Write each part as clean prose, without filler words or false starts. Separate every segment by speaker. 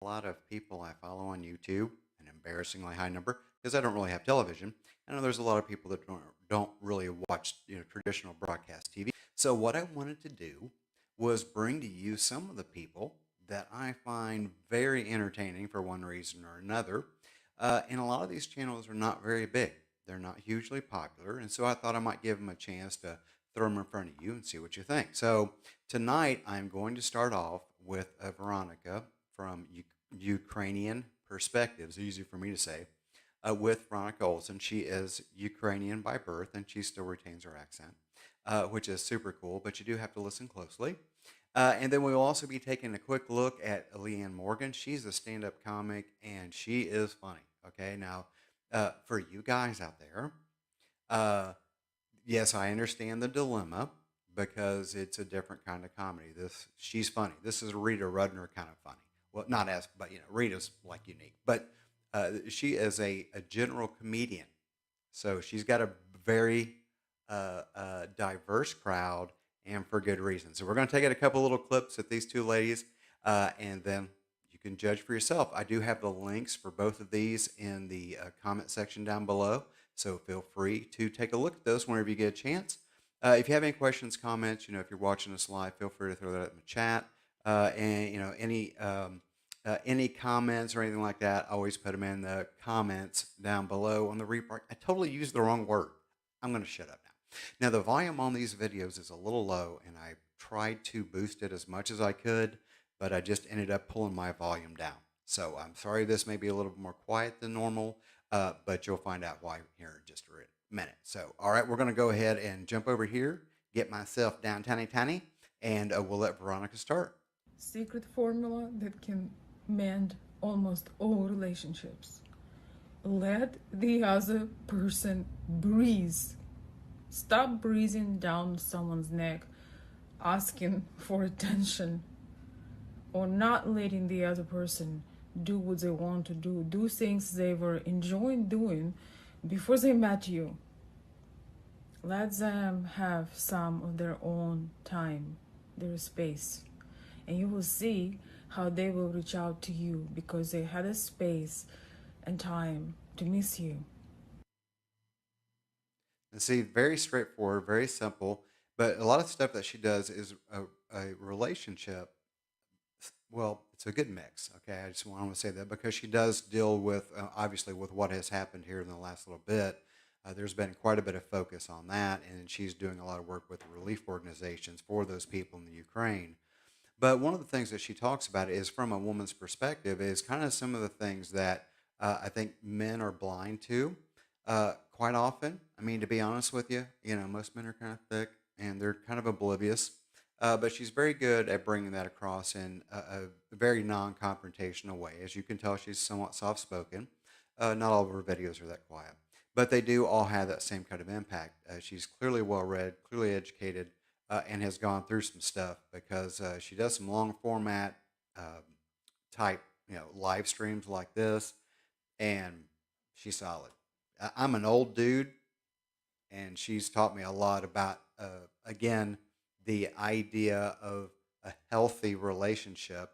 Speaker 1: a lot of people I follow on YouTube, an embarrassingly high number, because I don't really have television. I know there's a lot of people that don't really watch traditional broadcast TV. So what I wanted to do was bring to you some of the people that I find very entertaining for one reason or another. And a lot of these channels are not very big. They're not hugely popular, and so I thought I might give them a chance to throw them in front of you and see what you think. So tonight I'm going to start off with Veronika from Ukrainian Perspectives, easy for me to say, with Veronika Olson. She is Ukrainian by birth, and she still retains her accent, which is super cool, but you do have to listen closely. And then we'll also be taking a quick look at Leanne Morgan. She's a stand-up comic, and she is funny. Okay, now for you guys out there, uh, yes, I understand the dilemma because it's a different kind of comedy. She's funny. This is Rita Rudner kind of funny. Well, not as, but Rita's like unique, but she is a general comedian, so she's got a very diverse crowd, and for good reason. So we're going to take a couple little clips at these two ladies, and then you can judge for yourself. I do have the links for both of these in the comment section down below, so feel free to take a look at those whenever you get a chance. If you have any questions, comments, if you're watching us live, feel free to throw that in the chat. And any comments or anything like that, always put them in the comments down below on the replay. I totally used the wrong word. I'm going to shut up now. Now, the volume on these videos is a little low, and I tried to boost it as much as I could, but I just ended up pulling my volume down. So I'm sorry this may be a little bit more quiet than normal, but you'll find out why here in just a minute. So, all right, we're going to go ahead and jump over here, get myself down Tiny, and we'll let Veronika start.
Speaker 2: Secret formula that can mend almost all relationships. Let the other person breathe. Stop breathing down someone's neck, asking for attention, or not letting the other person do what they want to do. Do things they were enjoying doing before they met you. Let them have some of their own time, their space, and you will see how they will reach out to you because they had a space and time to miss you.
Speaker 1: And see, very straightforward, very simple, but a lot of stuff that she does is a relationship. Well, it's a good mix. Okay, I just want to say that because she does deal with obviously with what has happened here in the last little bit. There's been quite a bit of focus on that, and she's doing a lot of work with relief organizations for those people in the Ukraine. But one of the things that she talks about is from a woman's perspective is kind of some of the things that I think men are blind to quite often. I mean, to be honest with you, most men are kind of thick and they're kind of oblivious. But she's very good at bringing that across in a very non-confrontational way. As you can tell, she's somewhat soft-spoken. Not all of her videos are that quiet. But they do all have that same kind of impact. She's clearly well-read, clearly educated, and has gone through some stuff because she does some long format type, live streams like this, and she's solid. I'm an old dude, and she's taught me a lot about, again, the idea of a healthy relationship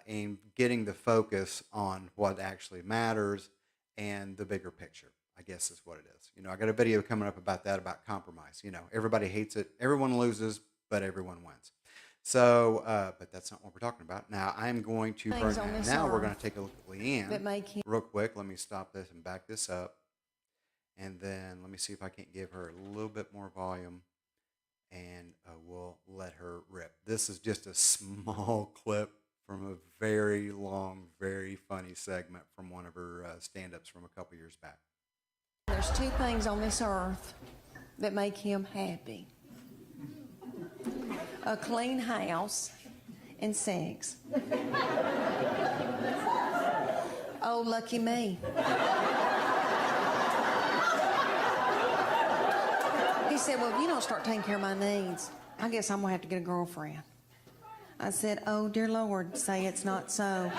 Speaker 1: and getting the focus on what actually matters and the bigger picture, I guess is what it is. I got a video coming up about that, about compromise. Everybody hates it. Everyone loses, but everyone wins. So, but that's not what we're talking about. Now, I'm going to burn that. Now we're going to take a look at Leanne real quick. Let me stop this and back this up. And then let me see if I can't give her a little bit more volume, and we'll let her rip. This is just a small clip from a very long, very funny segment from one of her stand-ups from a couple years back.
Speaker 3: There's two things on this earth that make him happy: a clean house and sex. Oh, lucky me. He said, well, if you don't start taking care of my needs, I guess I'm going to have to get a girlfriend. I said, oh, dear Lord, say it's not so.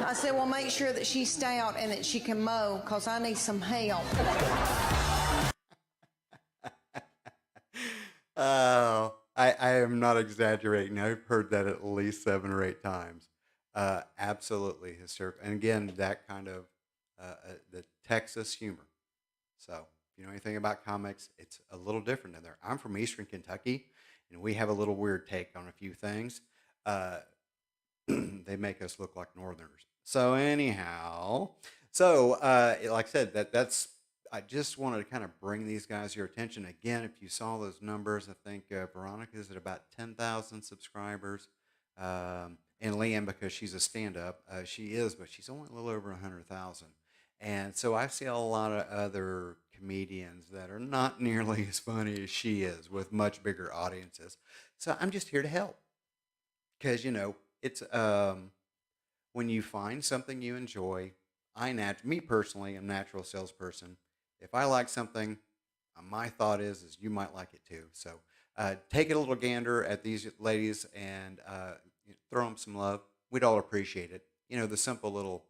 Speaker 3: I said, well, make sure that she's stout and that she can mow, because I need some help.
Speaker 1: I am not exaggerating. I've heard that at least 7 or 8 times. Absolutely hysterical. And again, that kind of the Texas humor. So if you know anything about comics, it's a little different in there. I'm from Eastern Kentucky, and we have a little weird take on a few things. Uh, they make us look like Northerners. So anyhow, so like I said, that's I just wanted to kind of bring these guys your attention again. If you saw those numbers, I think Veronica is at about 10,000 subscribers, and Leanne, because she's a stand-up, she is, but she's only a little over 100,000. And so I see a lot of other comedians that are not nearly as funny as she is, with much bigger audiences. So I'm just here to help because it's when you find something you enjoy. Me personally, I'm a natural salesperson. If I like something, my thought is you might like it too. So take a little gander at these ladies and throw them some love. We'd all appreciate it. The simple little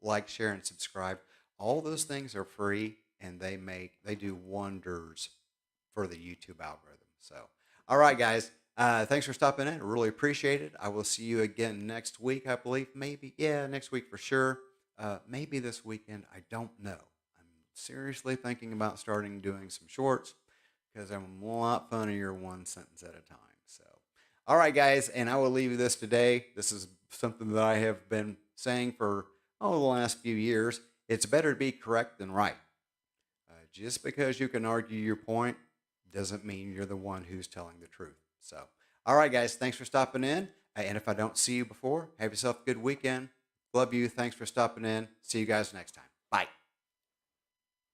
Speaker 1: like, share, and subscribe. All those things are free, and they do wonders for the YouTube algorithm. So, all right, guys. Thanks for stopping in. I really appreciate it. I will see you again next week, I believe. Maybe, yeah, next week for sure. Maybe this weekend. I don't know. I'm seriously thinking about starting doing some shorts because I'm a lot funnier one sentence at a time. So, all right, guys, and I will leave you this today. This is something that I have been saying for the last few years. It's better to be correct than right. Just because you can argue your point doesn't mean you're the one who's telling the truth. So, all right, guys, thanks for stopping in. And if I don't see you before, have yourself a good weekend. Love you. Thanks for stopping in. See you guys next time.